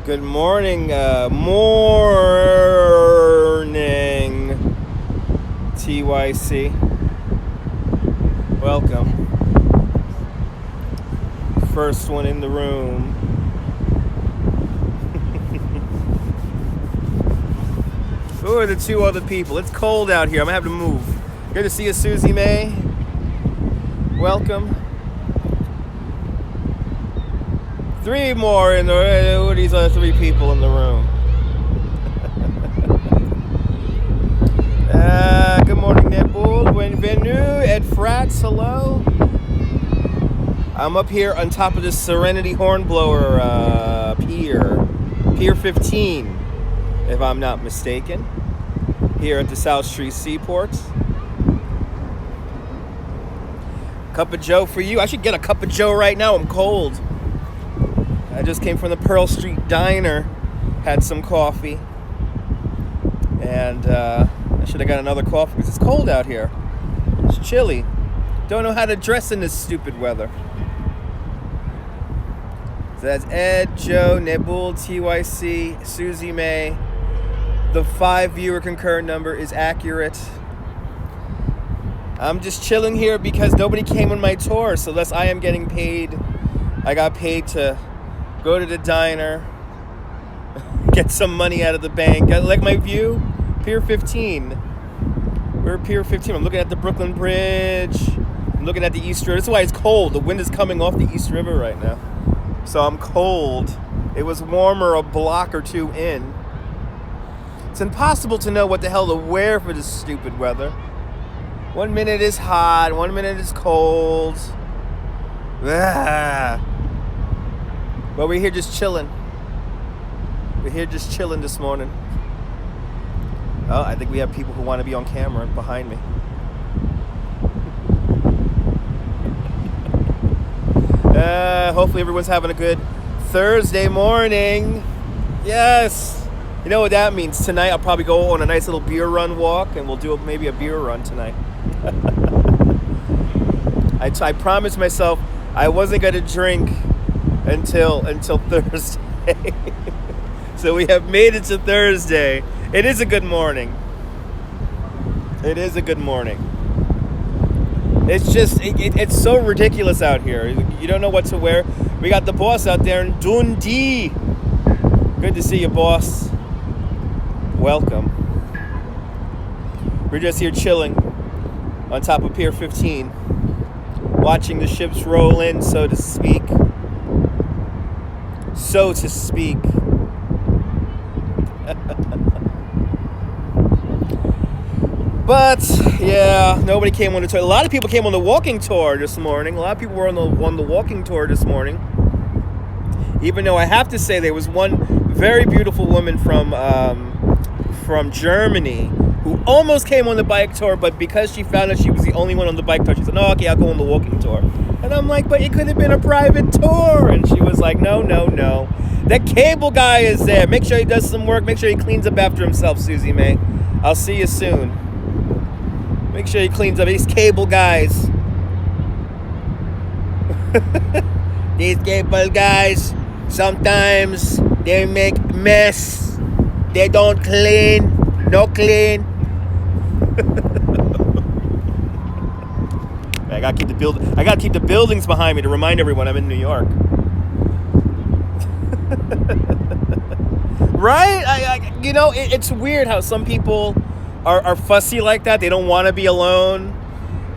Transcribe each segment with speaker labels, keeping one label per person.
Speaker 1: Good morning, TYC. Welcome. First one in the room. Who are the two other people? It's cold out here. I'm gonna have to move. Good to see you, Susie May. Welcome. Three more in the. Who are these other three people in the room? Good morning, Netball. Bienvenue, Ed Frats. Hello. I'm up here on top of this Serenity Hornblower Pier 15, if I'm not mistaken, here at the South Street Seaport. Cup of Joe for you. I should get a cup of Joe right now. I'm cold. I just came from the Pearl Street Diner, had some coffee, and I should have got another coffee because it's cold out here. It's chilly. Don't know how to dress in this stupid weather. So that's Ed, Joe, Nebul, TYC, Susie May. The 5 viewer concurrent number is accurate. I'm just chilling here because nobody came on my tour, so thus I am getting paid. I got paid to go to the diner, get some money out of the bank. Like my view, Pier 15. We're at Pier 15. I'm looking at the Brooklyn Bridge. I'm looking at the East River. That's why it's cold. The wind is coming off the East River right now. So I'm cold. It was warmer a block or two in. It's impossible to know what the hell to wear for this stupid weather. 1 minute is hot, 1 minute is cold. But we're here just chilling. We're here just chilling this morning. Oh, I think we have people who want to be on camera behind me. Hopefully everyone's having a good Thursday morning. Yes. You know what that means? Tonight I'll probably go on a nice little beer run walk, and we'll do maybe a beer run tonight. I promised myself I wasn't going to drink until Thursday. So we have made it to Thursday. It is a good morning. It is a good morning. It's just, it's so ridiculous out here. You don't know what to wear. We got the boss out there in Dundee. Good to see you, boss. Welcome. We're just here chilling on top of Pier 15, watching the ships roll in, so to speak. So to speak. But yeah, nobody came on the tour. A lot of people came on the walking tour this morning. A lot of people were on the walking tour this morning. Even though I have to say there was one very beautiful woman from Germany who almost came on the bike tour, but because she found out she was the only one on the bike tour, she said, "No, okay, I'll go on the walking tour." And I'm like, "But it could have been a private tour." And she was like, "No. That cable guy is there. Make sure he does some work. Make sure he cleans up after himself, Susie May. I'll see you soon. Make sure he cleans up. These cable guys. These cable guys, sometimes they make mess. They don't clean. No clean. I gotta keep the buildings behind me to remind everyone I'm in New York. Right? It's weird how some people are fussy like that. They don't want to be alone.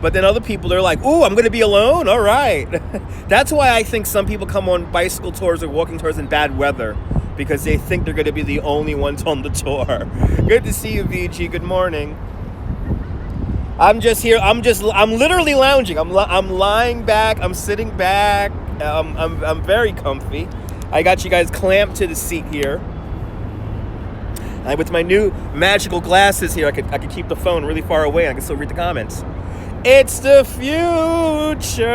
Speaker 1: But then other people, they're like, "Ooh, I'm going to be alone? All right." That's why I think some people come on bicycle tours or walking tours in bad weather, because they think they're going to be the only ones on the tour. Good to see you, VG. Good morning. I'm just here. I'm literally lounging. I'm lying back. I'm sitting back. I'm very comfy. I got you guys clamped to the seat here. And with my new magical glasses here, I could keep the phone really far away and I can still read the comments. It's the future.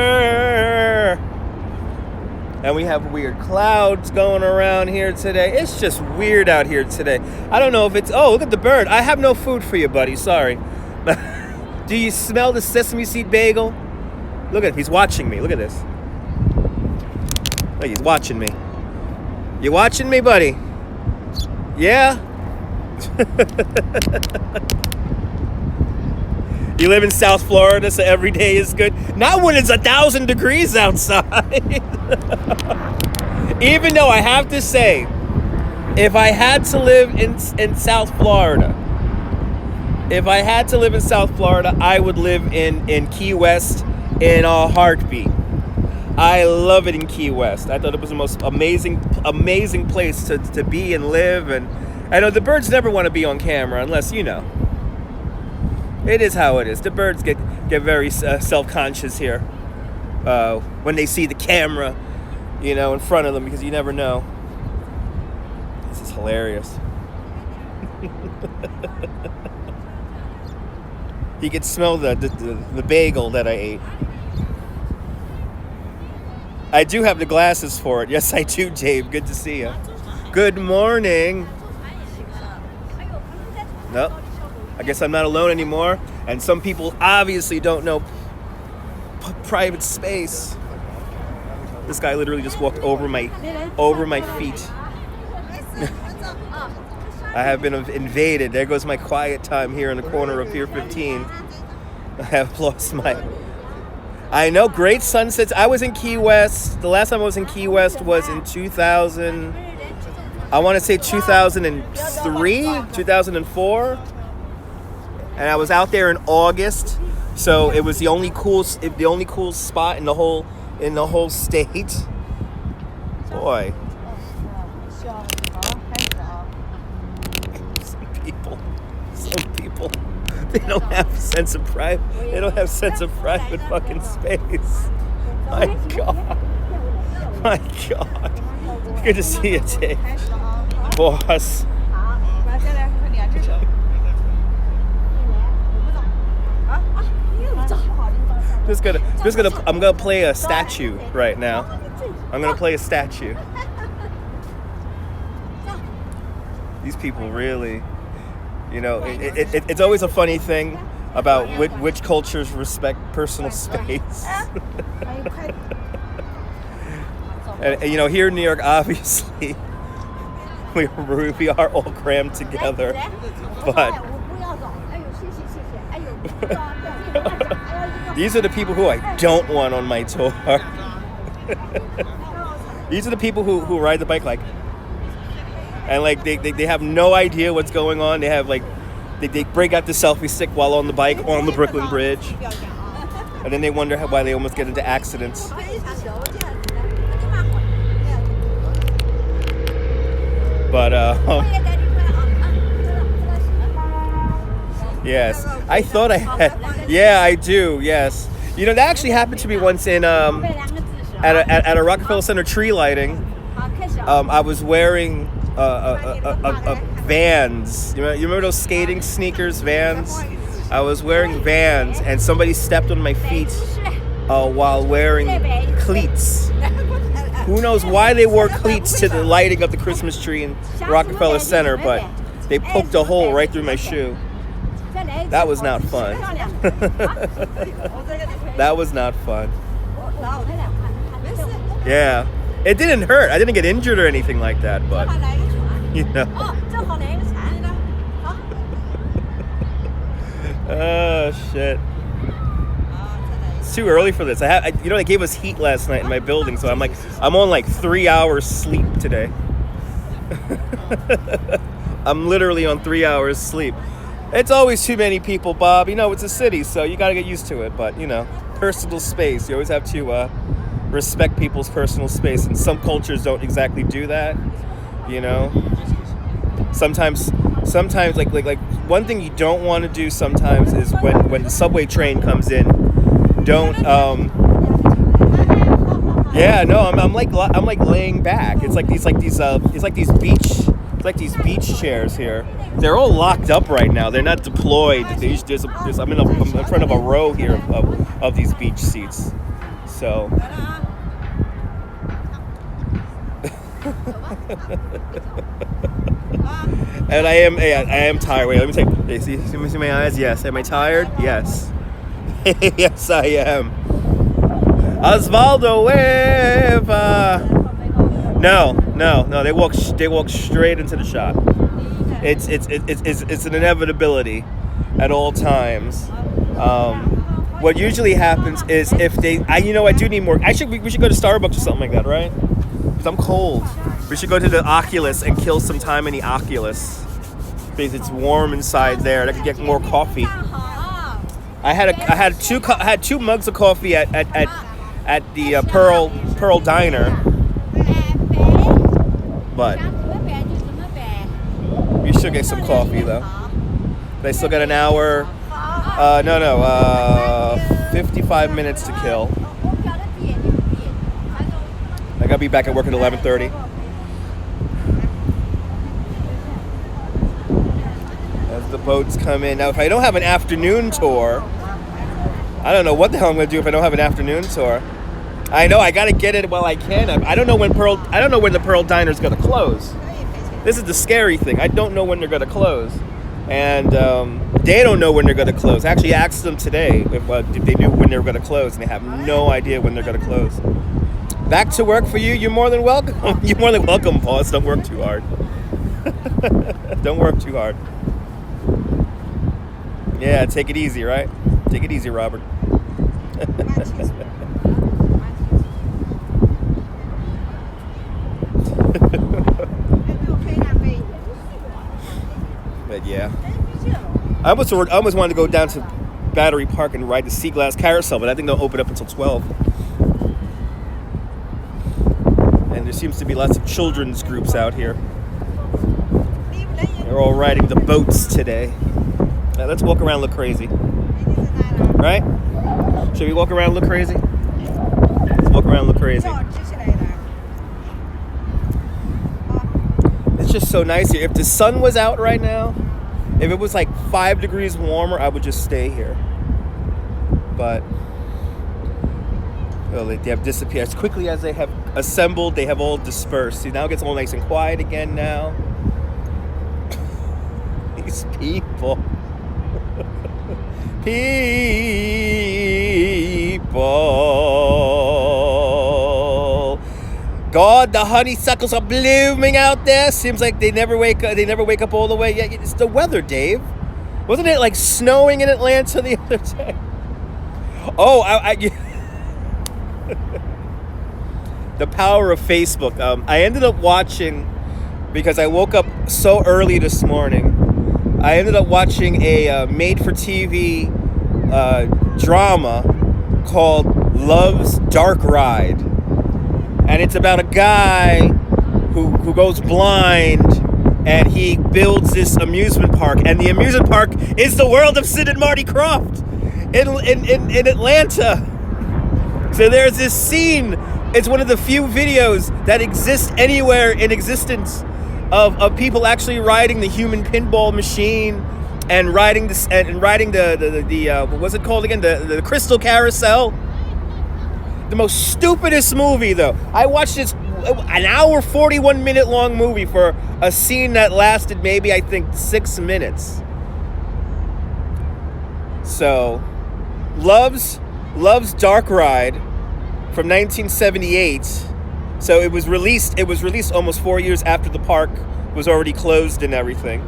Speaker 1: And we have weird clouds going around here today. It's just weird out here today. I don't know if it's... Oh, look at the bird. I have no food for you, buddy. Sorry. Do you smell the sesame seed bagel? Look at him. He's watching me. Look at this. Look, he's watching me. You watching me, buddy? Yeah. You live in South Florida, so every day is good. Not when it's 1,000 degrees outside. Even though I have to say, if I had to live in South Florida, I would live in Key West in a heartbeat. I love it in Key West. I thought it was the most amazing place to be and live. And I know the birds never want to be on camera unless, you know. It is how it is. The birds get very self-conscious here when they see the camera, you know, in front of them, because you never know. This is hilarious. You could smell the bagel that I ate. I do have the glasses for it. Yes, I do, Dave. Good to see you. Good morning. No, I guess I'm not alone anymore. And some people obviously don't know private space. This guy literally just walked over my feet. I have been invaded. There goes my quiet time here in the corner of Pier 15. I have lost my... I know, great sunsets. I was in Key West. The last time I was in Key West was in 2000. I want to say 2003, 2004. And I was out there in August. So it was the only cool spot in the whole state. Boy. Some people, they don't have a sense of private. They don't have sense of private fucking space. My God. Good to see you, Dave. Boss. I'm gonna play a statue right now. I'm gonna play a statue. These people really, you know, it's always a funny thing about which cultures respect personal space. and you know, here in New York, obviously, we are all crammed together, but these are the people who I don't want on my tour. These are the people who ride the bike and they have no idea what's going on. They have they break out the selfie stick while on the bike on the Brooklyn Bridge, and then they wonder why they almost get into accidents. But yes, I thought I had. Yeah, I do. Yes, you know, that actually happened to me once in at a Rockefeller Center tree lighting. I was wearing Vans. You remember those skating sneakers, Vans? I was wearing Vans, and somebody stepped on my feet while wearing cleats. Who knows why they wore cleats to the lighting of the Christmas tree in Rockefeller Center, but they poked a hole right through my shoe. That was not fun. That was not fun. Yeah. It didn't hurt. I didn't get injured or anything like that, but, you know. Oh, shit. It's too early for this. They gave us heat last night in my building, so I'm on 3 hours sleep today. I'm literally on 3 hours sleep. It's always too many people, Bob. You know, it's a city, so you got to get used to it. But, you know, personal space. You always have to respect people's personal space. And some cultures don't exactly do that, you know. Sometimes like one thing you don't want to do sometimes is when the subway train comes in, don't I'm like laying back. It's like these beach chairs here. They're all locked up right now. They're not deployed. I'm in front of a row here of these beach seats. So and I am tired. Wait, let me take. See my eyes? Yes. Am I tired? Yes. Yes, I am. Osvaldo, wave. No. They walk straight into the shot. It's an inevitability at all times. What usually happens is if they, I do need more. We should go to Starbucks or something like that, right? Because I'm cold. We should go to the Oculus and kill some time in the Oculus because it's warm inside there. I could get more coffee. I had two mugs of coffee at the Pearl Diner, but we should get some coffee though. They still got an hour. 55 minutes to kill. I gotta be back at work at 11:30. As the boats come in. Now, if I don't have an afternoon tour, I don't know what the hell I'm gonna do if I don't have an afternoon tour. I know I gotta get it while I can. I don't know when the Pearl Diner's gonna close. This is the scary thing. I don't know when they're gonna close, and they don't know when they're gonna close. I actually asked them today if they knew when they were gonna close, and they have no idea when they're gonna close. Back to work for you. You're more than welcome. You're more than welcome, boss. Don't work too hard. Don't work too hard. Yeah, take it easy, right? Take it easy, Robert. But yeah, I almost wanted to go down to Battery Park and ride the Sea Glass Carousel, but I think they'll open up until 12. And there seems to be lots of children's groups out here. They're all riding the boats today. Now let's walk around and look crazy. Right? Should we walk around and look crazy? Let's walk around and look crazy. It's just so nice here. If the sun was out right now, if it was like 5 degrees warmer, I would just stay here. But they have disappeared. As quickly as they have assembled, they have all dispersed. See, now it gets all nice and quiet again now. These people. People. God, the honeysuckles are blooming out there. Seems like they never wake up all the way. Yeah, it's the weather, Dave. Wasn't it like snowing in Atlanta the other day? Oh, the power of Facebook. I ended up watching, because I woke up so early this morning, I ended up watching a made-for-TV drama called Love's Dark Ride. And it's about a guy who goes blind, and he builds this amusement park. And the amusement park is the world of Sid and Marty Krofft in Atlanta. So there's this scene. It's one of the few videos that exist anywhere in existence of people actually riding the human pinball machine and riding this and riding the what was it called again? The Crystal Carousel. The most stupidest movie though. I watched this an hour 41 minute long movie for a scene that lasted maybe I think 6 minutes. So, Love's Dark Ride from 1978. So it was released almost 4 years after the park was already closed and everything.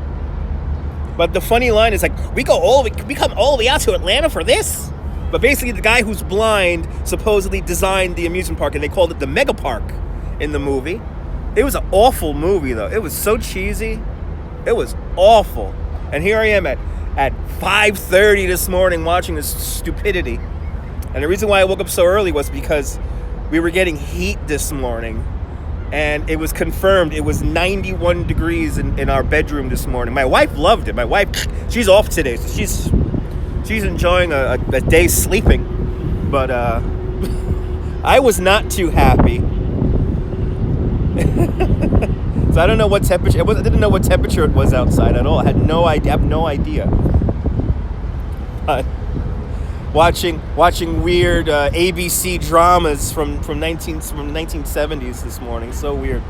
Speaker 1: But the funny line is like, we come all the way out to Atlanta for this? But basically the guy who's blind supposedly designed the amusement park, and they called it the Mega Park in the movie. It was an awful movie though. It was so cheesy. It was awful. And here I am at 5:30 this morning watching this stupidity. And the reason why I woke up so early was because we were getting heat this morning, and it was confirmed it was 91 degrees in our bedroom this morning. My wife loved it. My wife, she's off today, so she's enjoying a day sleeping. But I was not too happy. So I don't know what temperature. I didn't know what temperature it was outside at all. I had no idea. I have no idea. Watching weird ABC dramas from 1970s this morning. So weird.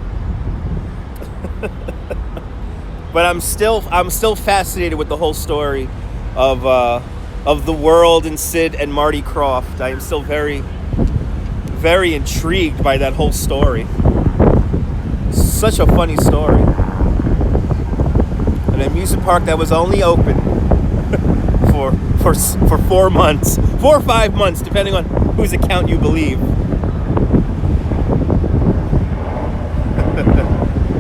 Speaker 1: But I'm still fascinated with the whole story of the world and Sid and Marty Krofft. I am still very, very intrigued by that whole story. Such a funny story. an amusement park that was only open for 4 months, 4 or 5 months, depending on whose account you believe.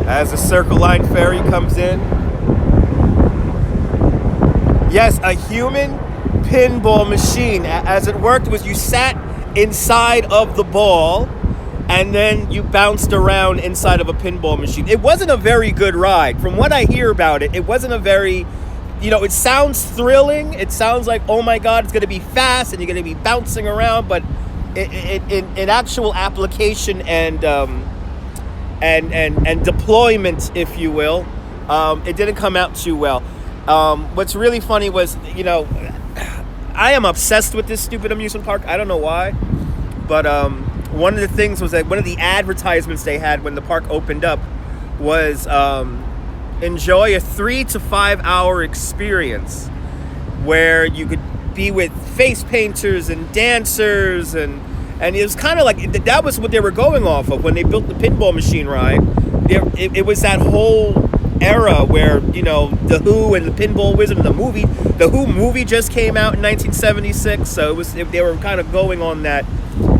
Speaker 1: As the Circle Line ferry comes in. Yes, a human pinball machine. As it worked was you sat inside of the ball and then you bounced around inside of a pinball machine. It wasn't a very good ride. From what I hear about it, it wasn't a very, it sounds thrilling. It sounds like, oh my God, it's going to be fast and you're going to be bouncing around. But in actual application and deployment, if you will, it didn't come out too well. What's really funny was, I am obsessed with this stupid amusement park. I don't know why, but one of the things was that one of the advertisements they had when the park opened up was enjoy a 3 to 5 hour experience where you could be with face painters and dancers, and it was kind of like that was what they were going off of when they built the pinball machine ride. It was that whole era where The Who and the Pinball Wizard and the Who movie just came out in 1976, so they were kind of going on that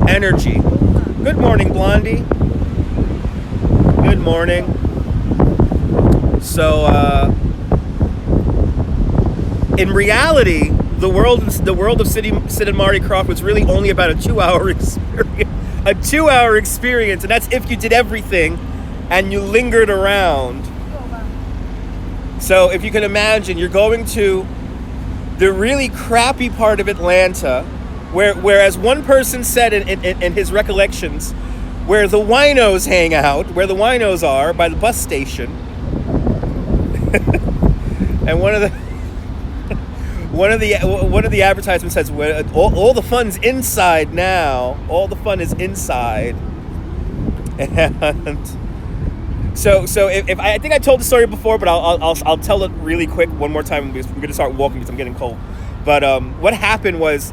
Speaker 1: energy. Good morning, Blondie. Good morning. So in reality, the world of Sid and Marty Krofft was really only about a 2-hour experience. A 2-hour experience, and that's if you did everything and you lingered around. So if you can imagine, you're going to the really crappy part of Atlanta, whereas one person said in his recollections, where the winos hang out, where the winos are by the bus station. And one of the advertisements says, all the fun's inside now. All the fun is inside. And so if I think I told the story before, but I'll tell it really quick one more time because we're going to start walking because I'm getting cold. But what happened was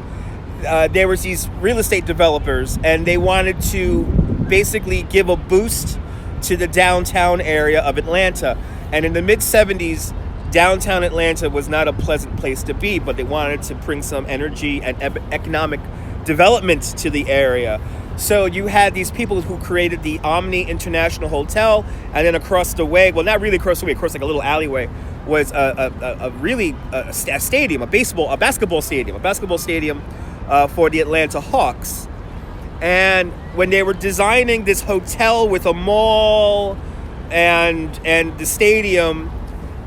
Speaker 1: there was these real estate developers, and they wanted to basically give a boost to the downtown area of Atlanta. And in the mid-'70s, downtown Atlanta was not a pleasant place to be, but they wanted to bring some energy and economic development to the area. So you had these people who created the Omni International Hotel, and then across the way, well, not really across the way, across like a little alleyway, was a stadium, a basketball stadium for the Atlanta Hawks. And when they were designing this hotel with a mall and the stadium,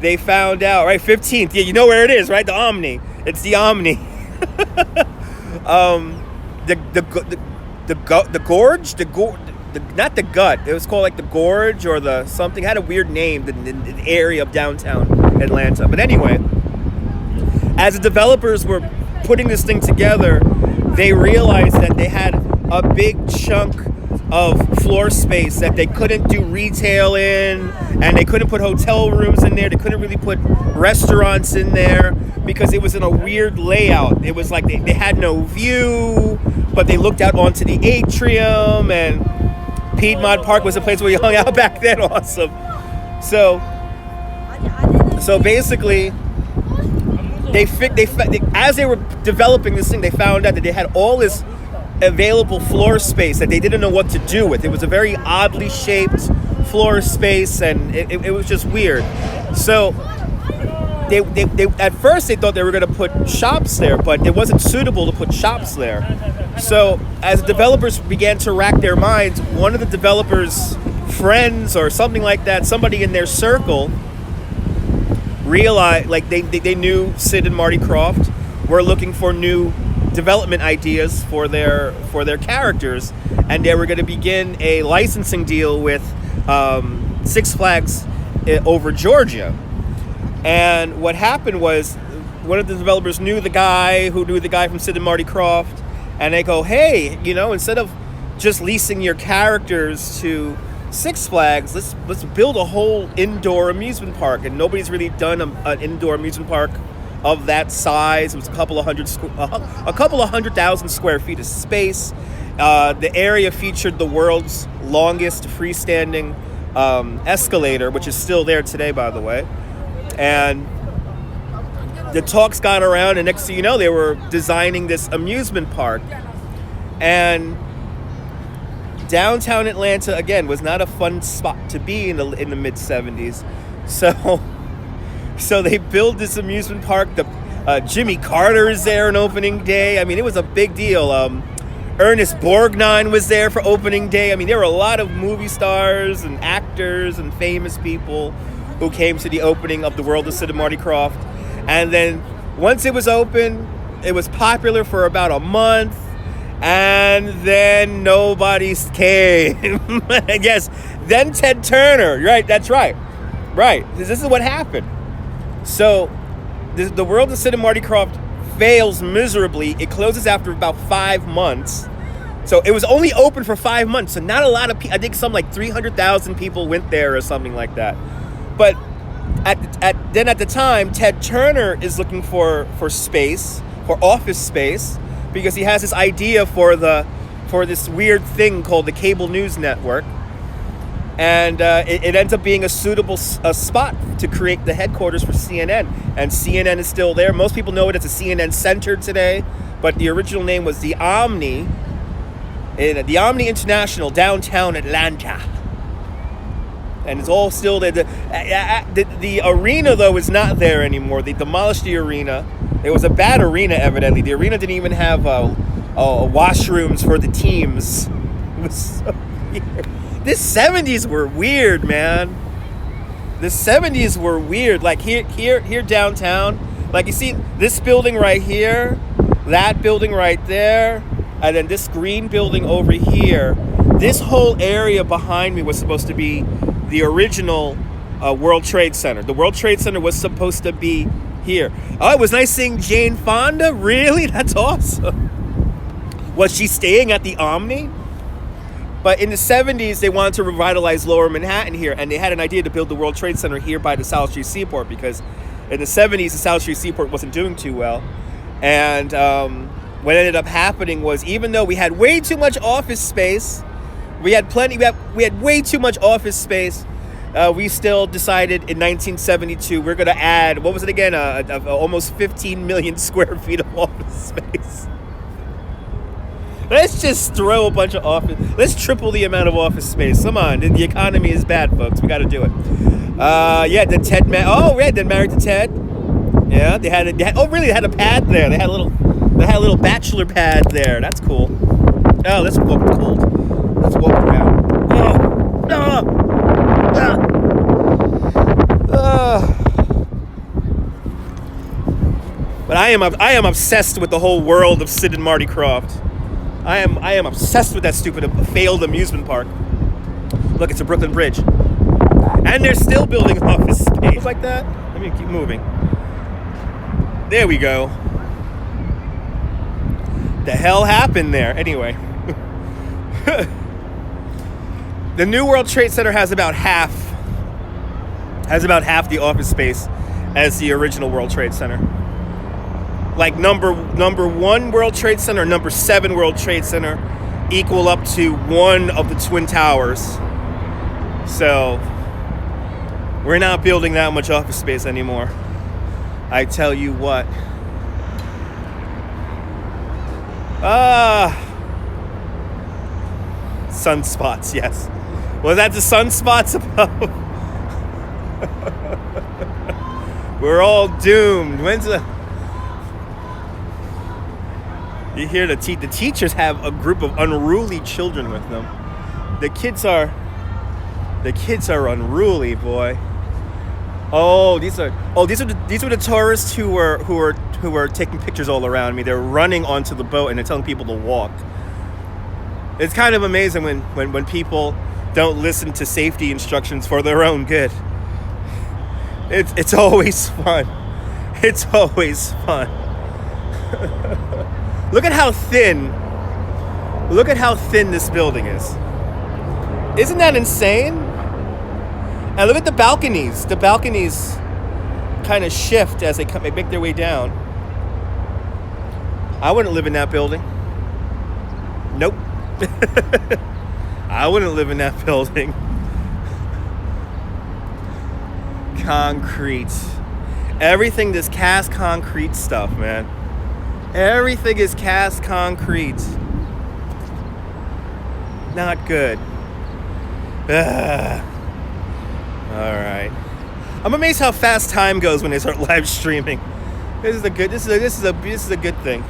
Speaker 1: they found out, right, 15th, yeah, you know where it is, right? The Omni. It's the Omni. The gorge, not the gut. It was called like the gorge or the something. It had a weird name, the area of downtown Atlanta. But anyway, as the developers were putting this thing together, they realized that they had a big chunk of floor space that they couldn't do retail in, and they couldn't put hotel rooms in there. They couldn't really put restaurants in there because it was in a weird layout. It was like they had no view, but they looked out onto the atrium, and Piedmont Park was a place where you hung out back then. Awesome. So basically, they as they were developing this thing, they found out that they had all this available floor space that they didn't know what to do with. It was a very oddly shaped floor space, and it was just weird. So they at first they thought they were going to put shops there, but it wasn't suitable to put shops there. So as developers began to rack their minds, one of the developers' friends or something like that, somebody in their circle, realized, like they knew Sid and Marty Krofft were looking for new development ideas for their characters, and they were going to begin a licensing deal with Six Flags over Georgia. And what happened was, one of the developers knew the guy who knew the guy from Sid and Marty Krofft, and they go, hey, instead of just leasing your characters to Six Flags, let's build a whole indoor amusement park. And nobody's really done an indoor amusement park of that size. It was a couple of 100,000 square feet of space. The area featured the world's longest freestanding escalator, which is still there today, by the way. And the talks got around, and next thing you know, they were designing this amusement park. And downtown Atlanta, again, was not a fun spot to be in the mid 70s. So they built this amusement park. Jimmy Carter is there on opening day. I mean, it was a big deal. Ernest Borgnine was there for opening day. I mean, there were a lot of movie stars and actors and famous people who came to the opening of the World of Sid and Marty Krofft. And then once it was open, it was popular for about a month, and then nobody came. I guess then Ted Turner, right? That's right. Right. This is what happened. So the World of Sid and Marty Krofft fails miserably. It closes after about 5 months. So it was only open for 5 months. So not a lot of people, I think some like 300,000 people went there or something like that. But at the time, Ted Turner is looking for space, for office space, because he has this idea for this weird thing called the cable news network. And it ends up being a suitable spot to create the headquarters for CNN. And CNN is still there. Most people know it as a CNN Center today, but the original name was the Omni, the Omni International, downtown Atlanta. And it's all still there. The arena, though, is not there anymore. They demolished the arena. It was a bad arena, evidently. The arena didn't even have washrooms for the teams. It was so weird. The 70s were weird, man. The 70s were weird. Like here downtown. Like you see this building right here, that building right there, and then this green building over here. This whole area behind me was supposed to be the original World Trade Center. The World Trade Center was supposed to be here. Oh, it was nice seeing Jane Fonda. Really? That's awesome. Was she staying at the Omni? But in the 70s, they wanted to revitalize Lower Manhattan here, and they had an idea to build the World Trade Center here by the South Street Seaport, because in the 70s, the South Street Seaport wasn't doing too well. And what ended up happening was, even though we had way too much office space, we had way too much office space, we still decided in 1972 we're going to add, what was it again, almost 15 million square feet of office space. Let's just throw a bunch of office. Let's triple the amount of office space. Come on, the economy is bad, folks. We got to do it. The Ted. They married to Ted. Yeah, they had. They had a pad there. They had a little bachelor pad there. That's cool. Oh, let's walk the cold. Let's walk around. But I am obsessed with the whole world of Sid and Marty Krofft. I am obsessed with that stupid failed amusement park. Look, it's a Brooklyn Bridge. And they're still building office space like that. Let me keep moving. There we go. The hell happened there? Anyway. The new World Trade Center has about half the office space as the original World Trade Center. Like number 1 World Trade Center, number 7 World Trade Center equal up to one of the Twin Towers. So we're not building that much office space anymore. I tell you what. Sunspots, yes. Was that the sunspots above? We're all doomed. You hear the teachers have a group of unruly children with them. The kids are unruly, boy. These were the tourists who were taking pictures all around me. They're running onto the boat and they're telling people to walk. It's kind of amazing when people don't listen to safety instructions for their own good. It's always fun. It's always fun. Look at how thin this building is. Isn't that insane? And look at the balconies. The balconies kind of shift as they make their way down. I wouldn't live in that building. Nope. I wouldn't live in that building. Concrete. Everything is cast concrete stuff, man. Everything is cast concrete. Not good. Ugh. All right. I'm amazed how fast time goes when they start live streaming. This is a good thing.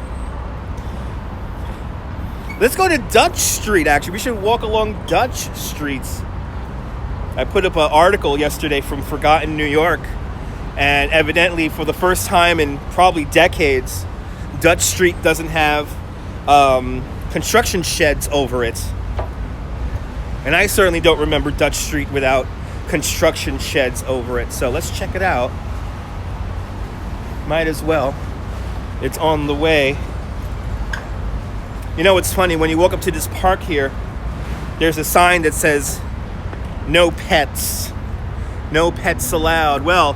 Speaker 1: Let's go to Dutch Street. Actually, we should walk along Dutch streets. I put up an article yesterday from Forgotten New York, and evidently, for the first time in probably decades, Dutch Street doesn't have construction sheds over it. And I certainly don't remember Dutch Street without construction sheds over it. So let's check it out. Might as well. It's on the way. You know what's funny? When you walk up to this park here, there's a sign that says, "No pets. No pets allowed." Well,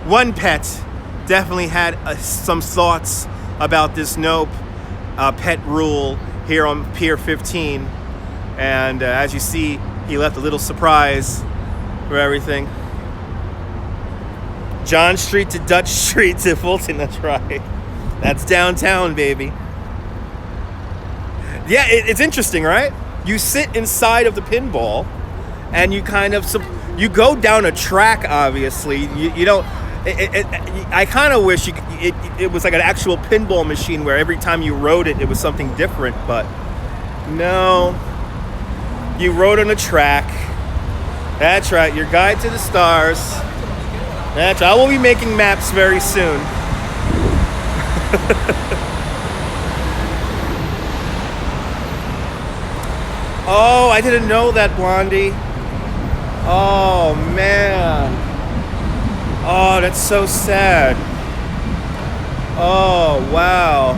Speaker 1: one pet definitely had some thoughts about this no pet rule here on Pier 15. And as you see, he left a little surprise for everything. John Street to Dutch Street to Fulton, that's right. That's downtown, baby. Yeah, it's interesting, right? You sit inside of the pinball, and you kind of, you go down a track, obviously. You don't, I kind of wish it was like an actual pinball machine where every time you rode it, it was something different, but no. You rode on a track. That's right, your guide to the stars. That's right. I will be making maps very soon. Oh, I didn't know that, Blondie. Oh, man. Oh, that's so sad. Oh, wow.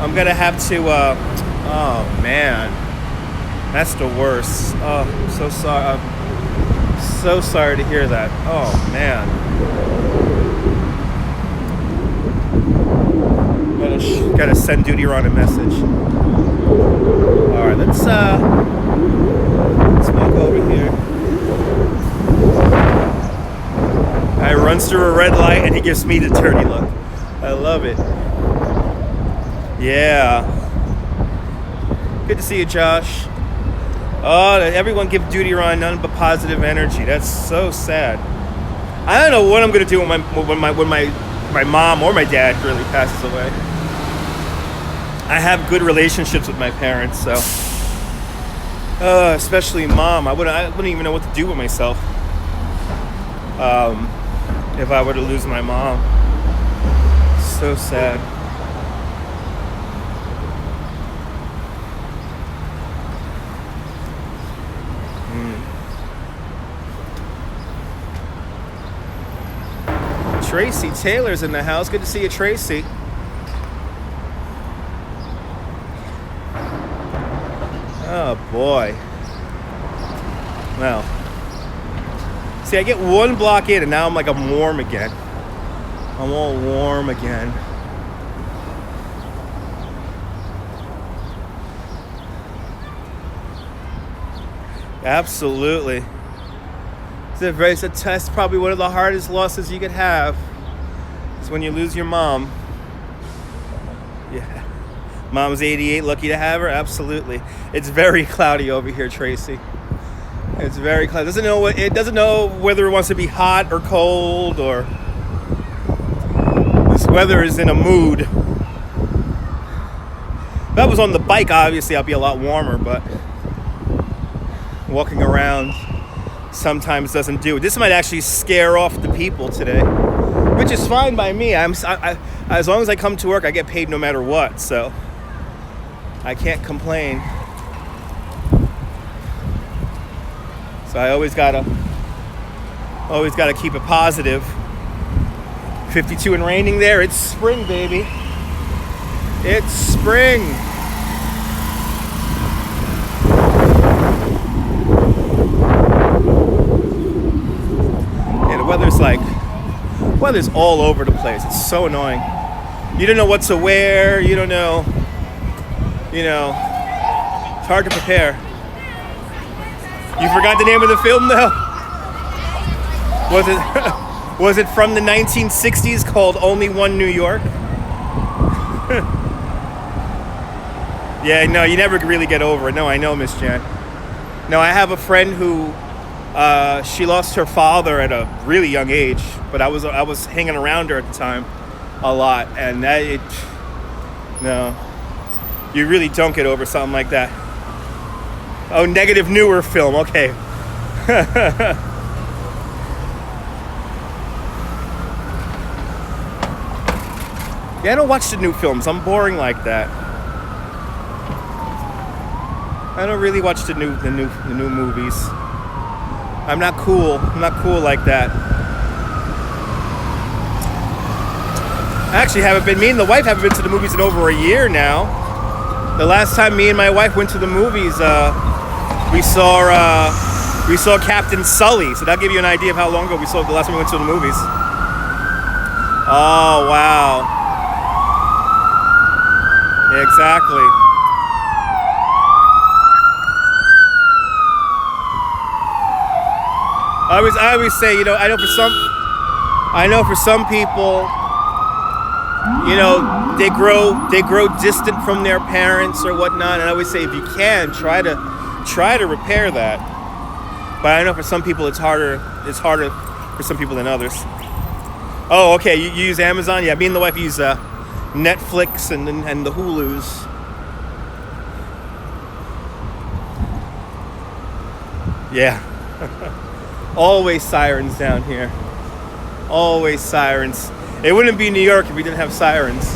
Speaker 1: I'm gonna have to, oh, man. That's the worst. Oh, I'm so sorry. I'm so sorry to hear that. Oh, man. Gotta send Duty-Ron a message. All right, let's walk over here. I runs through a red light and he gives me the dirty look. I love it. Yeah. Good to see you, Josh. Oh, everyone give Duty-Ron none but positive energy. That's so sad. I don't know what I'm gonna do when my mom or my dad really passes away. I have good relationships with my parents, so especially mom. I wouldn't even know what to do with myself if I were to lose my mom. So sad. Tracy Taylor's in the house. Good to see you, Tracy. Oh boy. Well, see, I get one block in and now I'm warm again. I'm all warm again. Absolutely. That's probably one of the hardest losses you could have. It's when you lose your mom. Yeah. Mom's 88, lucky to have her? Absolutely. It's very cloudy over here, Tracy. It's very cloudy. It doesn't know whether it wants to be hot or cold, or this weather is in a mood. If I was on the bike, obviously I'd be a lot warmer, but walking around sometimes doesn't do it. This might actually scare off the people today, which is fine by me. As long as I come to work, I get paid no matter what, so I can't complain. So I always gotta keep it positive. 52 and raining there. It's spring, baby. It's spring. Weather's all over the place. It's so annoying. You don't know what to wear. You don't know. It's hard to prepare. You forgot the name of the film, though? Was it from the 1960s called Only One New York? Yeah, no, you never really get over it. No, I know, Miss Jan. No, I have a friend who she lost her father at a really young age, but I was hanging around her at the time a lot, and no, you really don't get over something like that. Oh, negative newer film. Okay. Yeah, I don't watch the new films. I'm boring like that. I don't really watch the new movies. I'm not cool. I'm not cool like that. I actually haven't been. Me and the wife haven't been to the movies in over a year now. The last time me and my wife went to the movies, we saw Captain Sully. So that'll give you an idea of how long ago the last time we went to the movies. Oh wow. Exactly. I always say, I know for some people, they grow distant from their parents or whatnot, and I always say, if you can, try to repair that. But I know for some people it's harder for some people than others. Oh, okay, you use Amazon? Yeah, me and the wife use Netflix and the Hulus. Yeah. Always sirens down here. Always sirens. It wouldn't be New York if we didn't have sirens.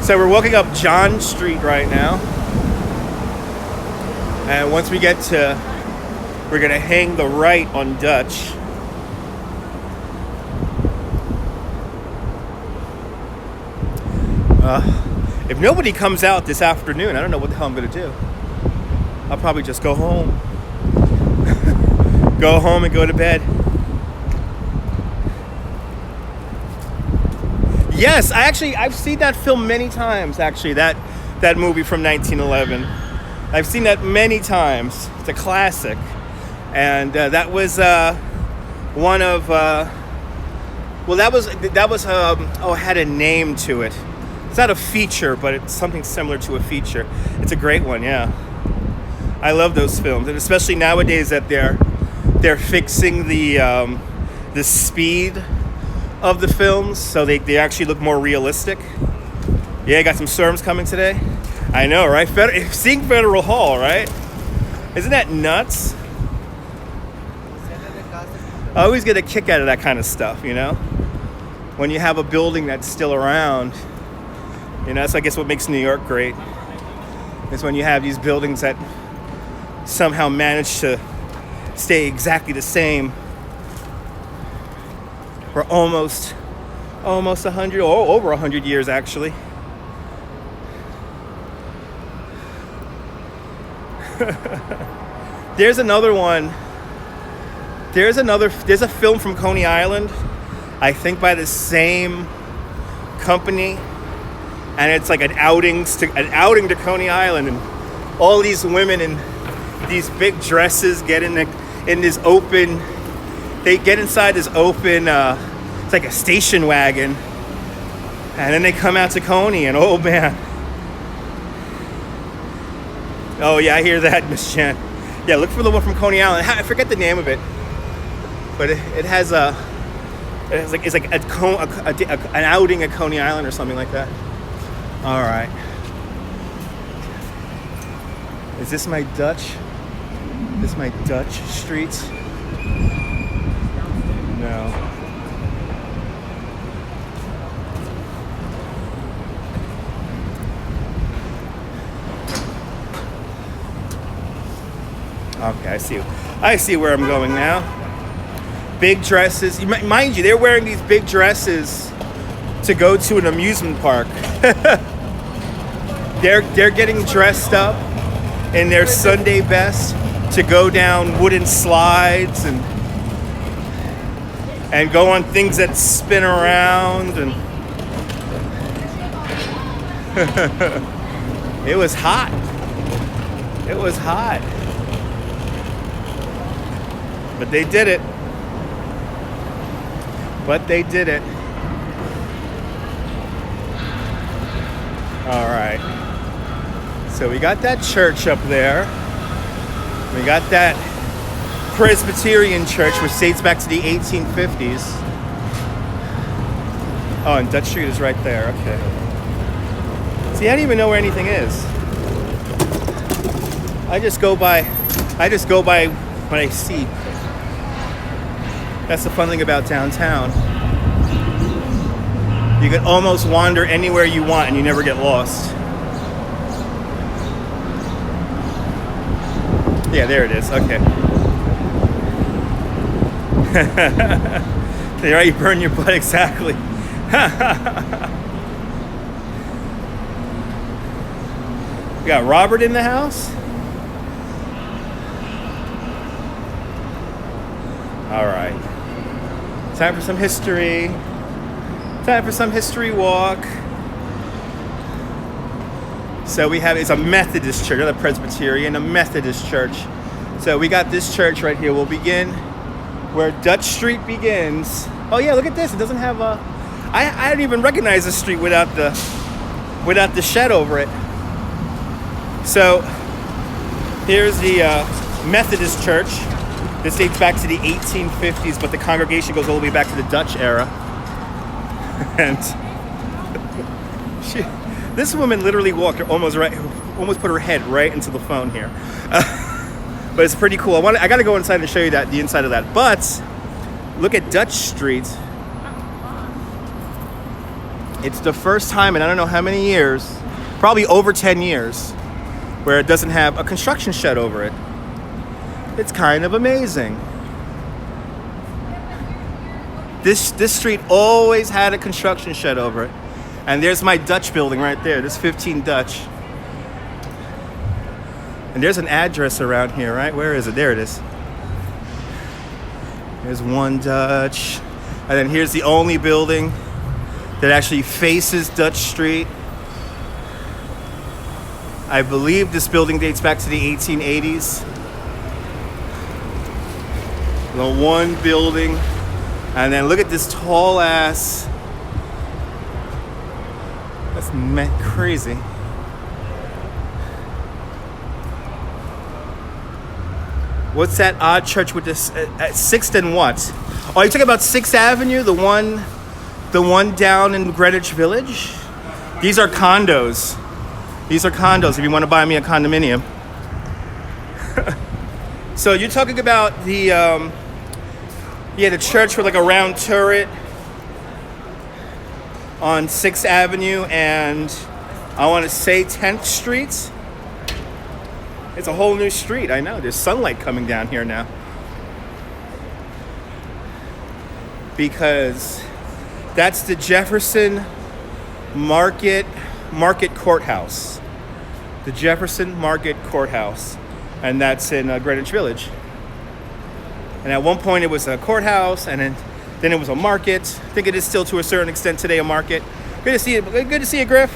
Speaker 1: So we're walking up John Street right now. And once we get we're gonna hang the right on Dutch. If nobody comes out this afternoon, I don't know what the hell I'm gonna do. I'll probably just go home. Go home and go to bed. Yes, I've seen that film many times, actually, that movie from 1911. I've seen that many times. It's a classic. And that was one of, it had a name to it. It's not a feature, but it's something similar to a feature. It's a great one, yeah. I love those films, and especially nowadays that they're fixing the speed of the films, so they actually look more realistic. Yeah, got some storms coming today. I know, right? Seeing Federal Hall, right? Isn't that nuts? I always get a kick out of that kind of stuff, when you have a building that's still around. That's I guess what makes New York great, is when you have these buildings that somehow manage to stay exactly the same for almost 100 or over 100 years, actually. There's another one. There's a film from Coney Island, I think by the same company, and it's like an outing to Coney Island, and all these women in these big dresses get in this open. They get inside this open. It's like a station wagon, and then they come out to Coney, and oh man. Oh yeah, I hear that, Miss Chen. Yeah, look for the one from Coney Island. I forget the name of it, but it's like an outing at Coney Island or something like that. All right. Is this my Dutch? Is this my Dutch street? No. Okay, I see where I'm going now. Big dresses. Mind you, they're wearing these big dresses to go to an amusement park. They're getting dressed up in their Sunday best to go down wooden slides and go on things that spin around, and it was hot. It was hot. But they did it. But they did it. All right. So we got that church up there. We got that Presbyterian church, which dates back to the 1850s. Oh, and Dutch Street is right there. Okay. See, I don't even know where anything is. I just go by what I see. That's the fun thing about downtown. You can almost wander anywhere you want and you never get lost. Yeah, there it is. Okay. There, right? You burn your butt, exactly. We got Robert in the house. All right. Time for some history. Time for some history walk. So we have, it's a Methodist church, not a Presbyterian, a Methodist church. So we got this church right here. We'll begin where Dutch Street begins. Oh yeah, look at this. It doesn't have a, I don't even recognize the street without the shed over it. So here's the Methodist church. This dates back to the 1850s, but the congregation goes all the way back to the Dutch era. And this woman literally walked almost put her head right into the phone here. But it's pretty cool. I got to go inside and show you the inside of that. But look at Dutch Street. It's the first time in I don't know how many years, probably over 10 years, where it doesn't have a construction shed over it. It's kind of amazing. This street always had a construction shed over it. And there's my Dutch building right there. There's 15 Dutch. And there's an address around here, right? Where is it? There it is. There's 1 Dutch. And then here's the only building that actually faces Dutch Street. I believe this building dates back to the 1880s. The one building. And then look at this tall ass. That's crazy. What's that odd church with this at 6th and what? Oh, you're talking about 6th Avenue, the one down in Greenwich Village? These are condos. These are condos if you want to buy me a condominium. So you're talking about the church with like a round turret on 6th Avenue and I want to say 10th Street. It's a whole new street, I know. There's sunlight coming down here now. Because that's the Jefferson Market Courthouse. The Jefferson Market Courthouse. And that's in Greenwich Village. And at one point it was a courthouse, and then it was a market. I think it is still to a certain extent today a market. Good to see you. Good to see you, Griff.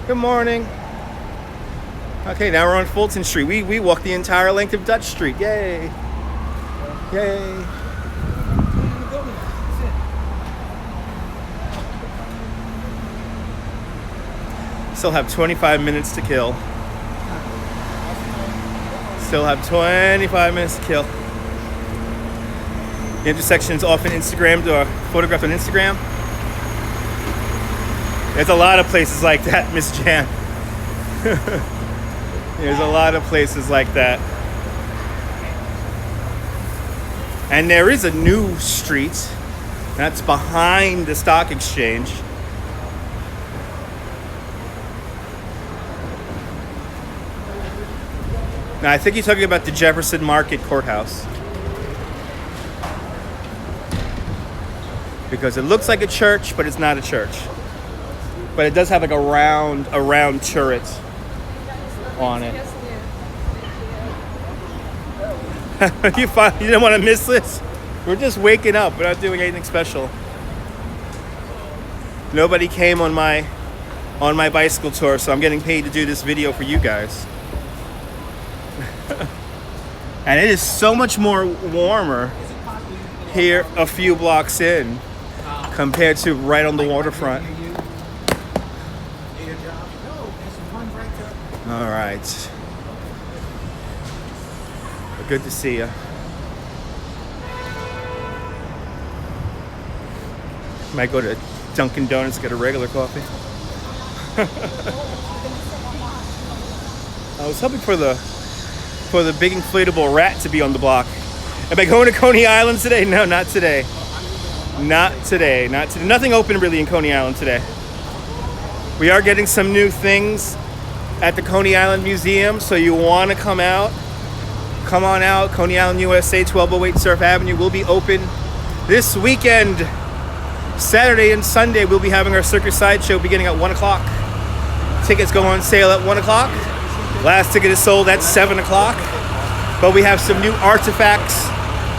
Speaker 1: Good morning. Okay, now we're on Fulton Street. We walked the entire length of Dutch Street. Yay. Yay. Still have 25 minutes to kill. Still have 25 minutes to kill. The intersection is often Instagrammed or photographed on Instagram. There's a lot of places like that, Miss Jan. There's a lot of places like that. And there is a new street that's behind the stock exchange. Now, I think you're talking about the Jefferson Market Courthouse. Because it looks like a church, but it's not a church. But it does have like a round turret on it. You didn't want to miss this? We're just waking up. We're not doing anything special. Nobody came on my bicycle tour, so I'm getting paid to do this video for you guys. And it is so much more warmer here a few blocks in compared to right on the waterfront. All right. Well, good to see you. Might go to Dunkin' Donuts, get a regular coffee. I was hoping for the big inflatable rat to be on the block. Am I going to Coney Island today? No, not today. Not today. Not today. Nothing open really in Coney Island today. We are getting some new things at the Coney Island Museum, so you want to come out. Come on out. Coney Island, USA, 1208 Surf Avenue will be open this weekend. Saturday and Sunday, we'll be having our Circus Sideshow beginning at 1 o'clock. Tickets go on sale at 1 o'clock. Last ticket is sold at 7 o'clock. But we have some new artifacts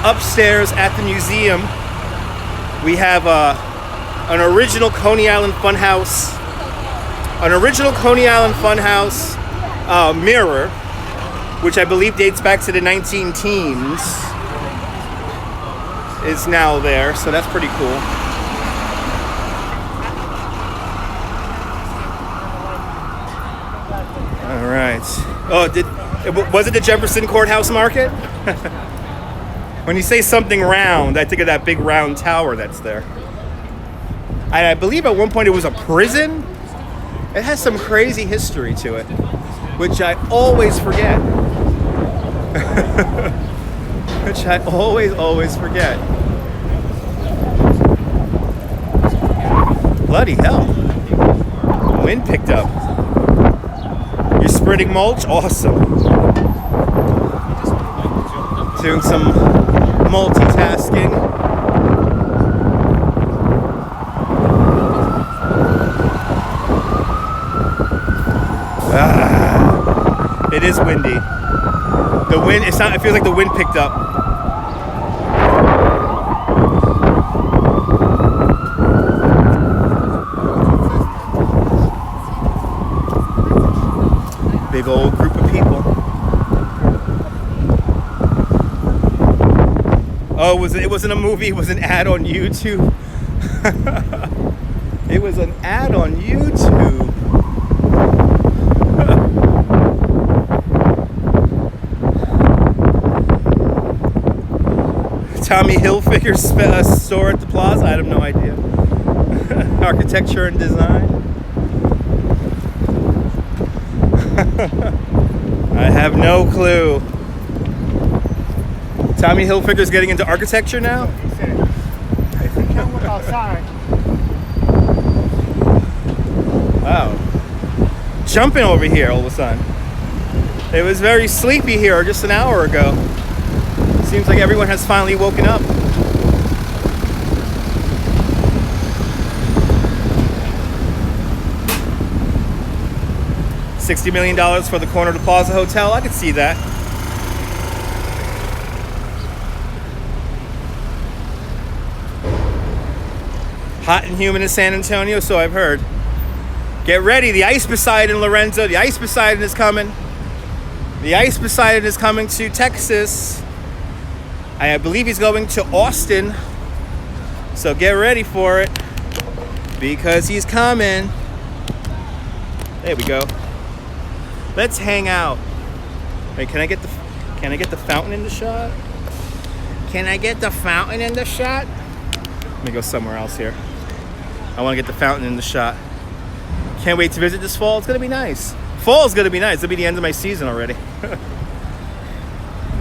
Speaker 1: upstairs at the museum. We have an original Coney Island Funhouse. An original Coney Island Funhouse mirror, which I believe dates back to the 19-teens, is now there. So that's pretty cool. All right. Oh, was it the Jefferson Courthouse Market? When you say something round, I think of that big round tower that's there. I believe at one point it was a prison. It has some crazy history to it, which I always forget. Which I always forget. Bloody hell. Wind picked up. You're spreading mulch? Awesome. Doing some multitasking. It is windy. The wind, it feels like the wind picked up. Big old group of people. Oh, it wasn't a movie, it was an ad on YouTube. It was an ad on YouTube. Tommy Hilfiger store at the plaza? I have no idea. Architecture and design? I have no clue. Tommy Hilfiger's getting into architecture now?
Speaker 2: I think I'll look outside.
Speaker 1: Wow. Jumping over here all of a sudden. It was very sleepy here just an hour ago. Seems like everyone has finally woken up. $60 million for the corner of the Plaza Hotel. I could see that. Hot and humid in San Antonio, so I've heard. Get ready, the Ice Poseidon, Lorenzo. The Ice Poseidon is coming. The Ice Poseidon is coming to Texas. I believe he's going to Austin. So get ready for it, because he's coming. There we go. Let's hang out. Wait, can I get the fountain in the shot? Can I get the fountain in the shot? Let me go somewhere else here. I want to get the fountain in the shot. Can't wait to visit this fall. It's gonna be nice. Fall's gonna be nice. It'll be the end of my season already.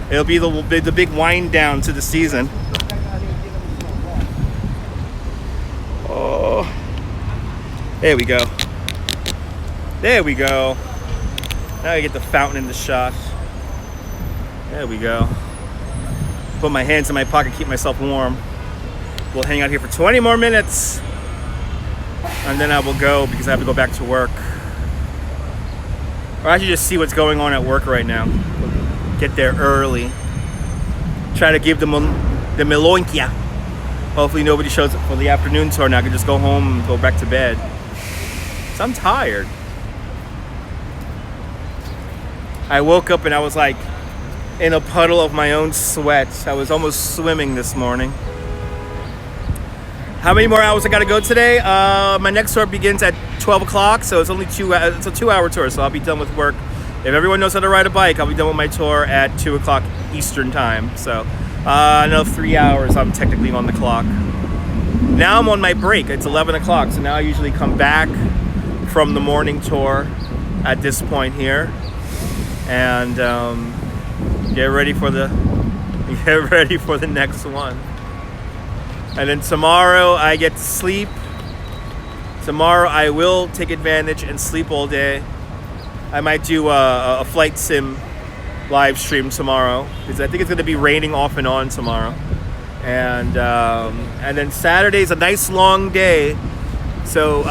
Speaker 1: It'll be the big wind down to the season. Oh, there we go. There we go. Now I get the fountain in the shot. There we go. Put my hands in my pocket, keep myself warm. We'll hang out here for 20 more minutes. And then I will go because I have to go back to work. Or I should just see what's going on at work right now. Get there early. Try to give them the Meloinkia. Hopefully nobody shows up for the afternoon tour and I can just go home and go back to bed. So I'm tired. I woke up and I was like in a puddle of my own sweat. I was almost swimming this morning. How many more hours I gotta go today? My next tour begins at 12 o'clock, so it's only it's a 2-hour tour, so I'll be done with work. If everyone knows how to ride a bike, I'll be done with my tour at 2 o'clock Eastern time. So another 3 hours I'm technically on the clock. Now I'm on my break. It's 11 o'clock, so now I usually come back from the morning tour at this point here and get ready for the next one. And then tomorrow I get to sleep. Tomorrow I will take advantage and sleep all day. I might do a flight sim live stream tomorrow because I think it's going to be raining off and on tomorrow. And then Saturday's a nice long day. So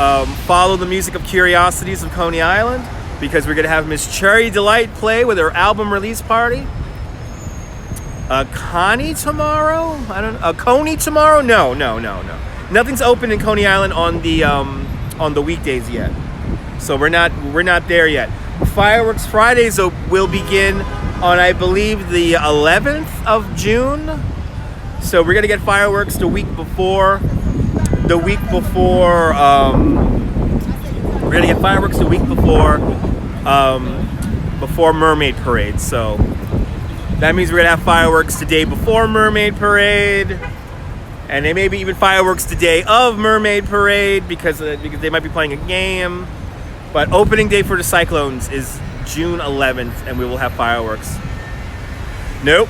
Speaker 1: follow the music of Curiosities of Coney Island because we're going to have Miss Cherry Delight play with her album release party. Coney tomorrow? I don't know. Coney tomorrow? No. Nothing's open in Coney Island on the weekdays yet. So we're not there yet. Fireworks Fridays will begin on, I believe, the 11th of June. So we're gonna get fireworks the week before. We're gonna get fireworks the week before Mermaid Parade. So that means we're gonna have fireworks the day before Mermaid Parade, and they maybe even fireworks the day of Mermaid Parade because they might be playing a game. But opening day for the Cyclones is June 11th, and we will have fireworks. Nope.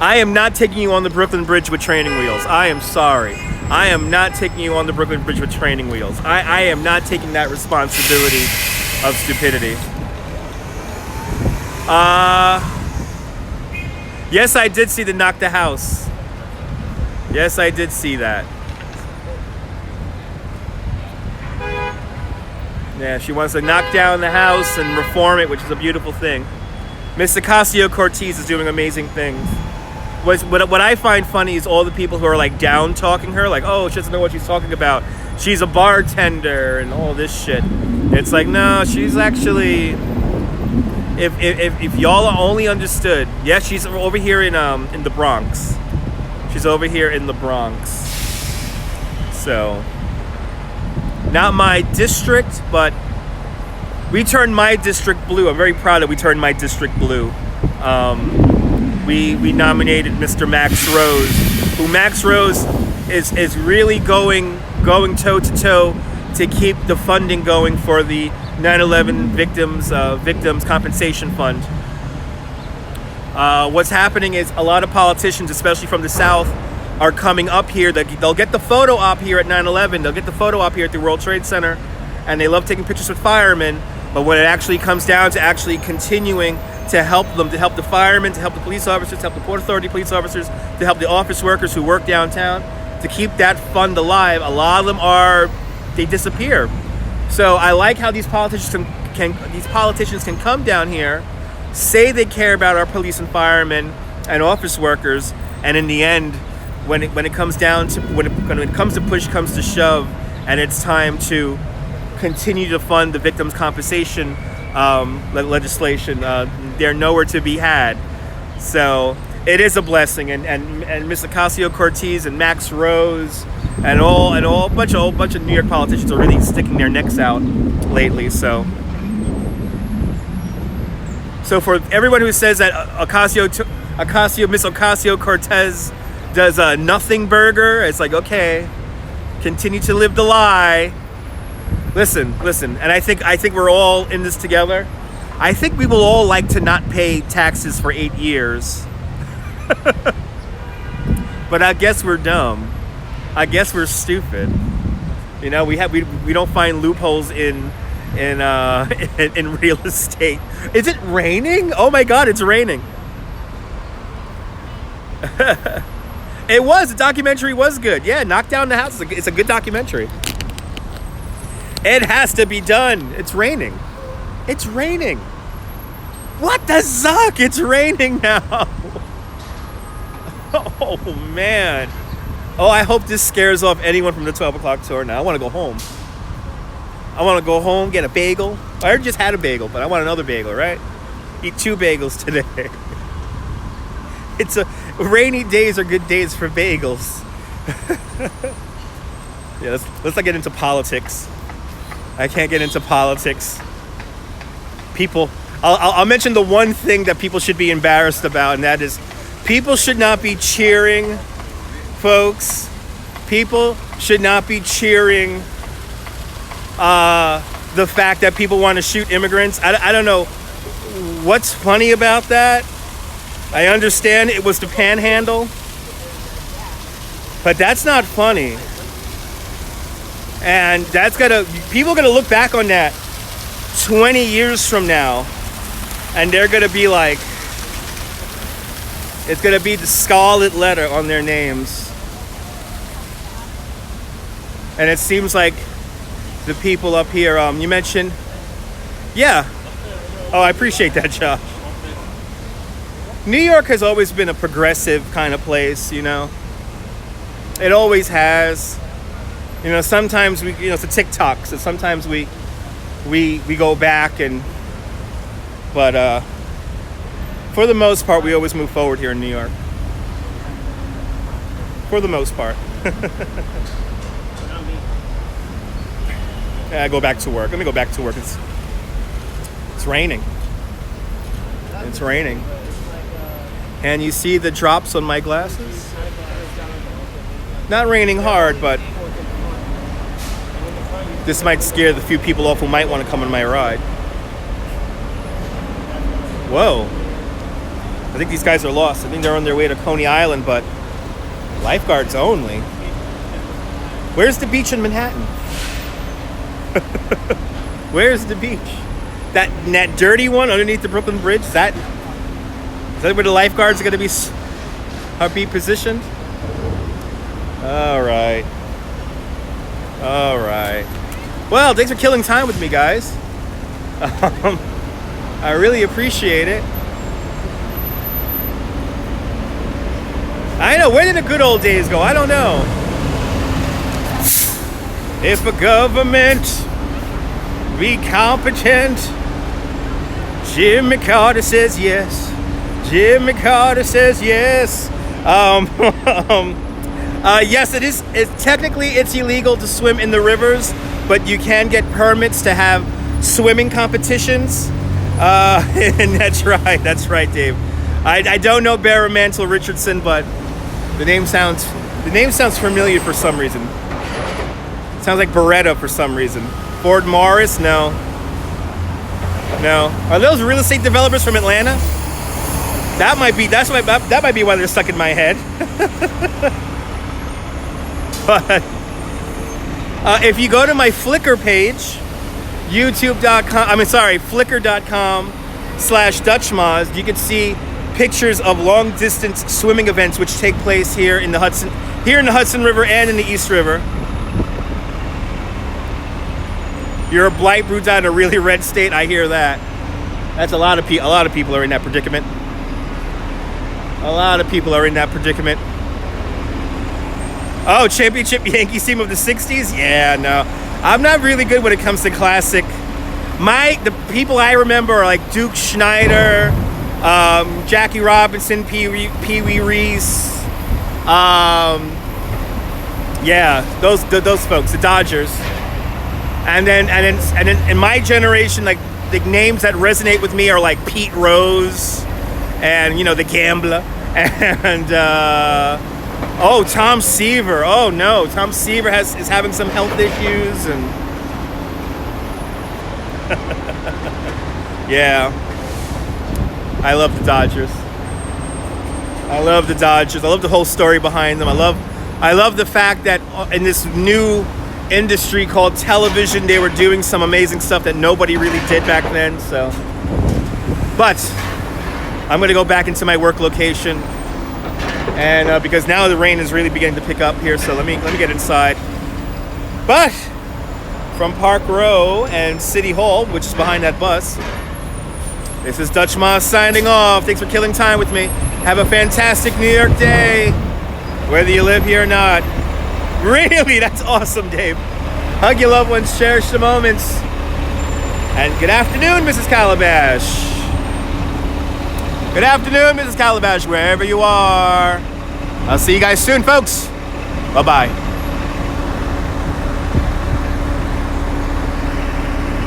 Speaker 1: I am not taking you on the Brooklyn Bridge with training wheels. I am sorry. I am not taking you on the Brooklyn Bridge with training wheels. I am not taking that responsibility of stupidity. Yes, I did see the Knock the House. Yes, I did see that. Yeah, she wants to knock down the house and reform it, which is a beautiful thing. Miss Ocasio-Cortez is doing amazing things. What I find funny is all the people who are like down talking her, like, oh, she doesn't know what she's talking about. She's a bartender and all this shit. It's like, no, she's actually. If y'all only understood, yes, she's over here in the Bronx. She's over here in the Bronx. So, not my district, but we turned my district blue. I'm very proud that we turned my district blue. We nominated Mr. Max Rose, who Max Rose is really going toe to toe to keep the funding going for the 9/11 victims compensation fund. What's happening is a lot of politicians, especially from the South, are coming up here. They'll get the photo op here at 9/11. They'll get the photo op here at the World Trade Center, and they love taking pictures with firemen. But when it actually comes down to actually continuing to help them, to help the firemen, to help the police officers, to help the Port Authority police officers, to help the office workers who work downtown, to keep that fund alive, a lot of them they disappear. So I like how these politicians can come down here, say they care about our police and firemen and office workers, and in the end, when it comes to push comes to shove, and it's time to continue to fund the victims' compensation legislation, they're nowhere to be had. So it is a blessing, and Miss Ocasio-Cortez and Max Rose and a bunch of New York politicians are really sticking their necks out lately. So for everyone who says that Miss Ocasio-Cortez does a nothing burger, it's like, okay, continue to live the lie. Listen, and I think we're all in this together. I think we will all like to not pay taxes for 8 years. But I guess we're dumb. I guess we're stupid. You know, we don't find loopholes in real estate. Is it raining? Oh my God, it's raining. It was. The documentary was good. Yeah, Knock Down the House. It's a good documentary. It has to be done. It's raining. It's raining. What the zuck? It's raining now. Oh, man. Oh, I hope this scares off anyone from the 12 o'clock tour now. I want to go home. I want to go home, get a bagel. I already just had a bagel, but I want another bagel, right? Eat 2 bagels today. Rainy days are good days for bagels. Yeah, let's not get into politics. I can't get into politics. People, I'll mention the one thing that people should be embarrassed about, and that is people should not be cheering, folks. People should not be cheering the fact that people want to shoot immigrants. I don't know what's funny about that. I understand it was the panhandle, but that's not funny. And people are gonna look back on that 20 years from now, and they're gonna be like, it's gonna be the scarlet letter on their names. And it seems like the people up here, you mentioned, yeah. Oh, I appreciate that, Josh. New York has always been a progressive kind of place, you know. It always has. You know, sometimes it's a TikTok, so sometimes we go back but for the most part, we always move forward here in New York. For the most part. Yeah, I go back to work. Let me go back to work. It's raining. It's raining. And you see the drops on my glasses? Not raining hard, but this might scare the few people off who might want to come on my ride. Whoa. I think these guys are lost. I think they're on their way to Coney Island, but lifeguards only. Where's the beach in Manhattan? Where's the beach? That dirty one underneath the Brooklyn Bridge? Is that where the lifeguards are going to be positioned? All right. Well, thanks for killing time with me, guys. I really appreciate it. I know, where did the good old days go? I don't know. If a government be competent, Jimmy Carter says yes. Jimmy Carter says yes. Yes, it is. Technically, it's illegal to swim in the rivers, but you can get permits to have swimming competitions. And that's right, Dave. I don't know Barra Mantle Richardson, but the name sounds familiar for some reason. It sounds like Beretta for some reason. Ford Morris, no. Are those real estate developers from Atlanta? That might be why they're stuck in my head. But if you go to my Flickr page, flickr.com/DutchMoz, you can see pictures of long distance swimming events which take place here in the Hudson River and in the East River. You're a blight brewed out in a really red state. I hear that. That's a lot of people are in that predicament. A lot of people are in that predicament. Oh, championship Yankees team of the 60s? Yeah, no. I'm not really good when it comes to classic. The people I remember are like Duke Schneider, Jackie Robinson, Pee Wee Reese. Yeah, those folks, the Dodgers. And then in my generation, like the names that resonate with me are like Pete Rose and the Gambler and Tom Seaver. Oh no, Tom Seaver is having some health issues and yeah. I love the Dodgers. I love the whole story behind them. I love the fact that in this new industry called television, they were doing some amazing stuff that nobody really did back then. So, but I'm gonna go back into my work location, and because now the rain is really beginning to pick up here, so let me get inside. But from Park Row and City Hall, which is behind that bus, this is Dutch Moz signing off. Thanks for killing time with me. Have a fantastic New York day, whether you live here or not. Really? That's awesome, Dave. Hug your loved ones, cherish the moments. And good afternoon, Mrs. Calabash. Good afternoon, Mrs. Calabash, wherever you are. I'll see you guys soon, folks. Bye-bye.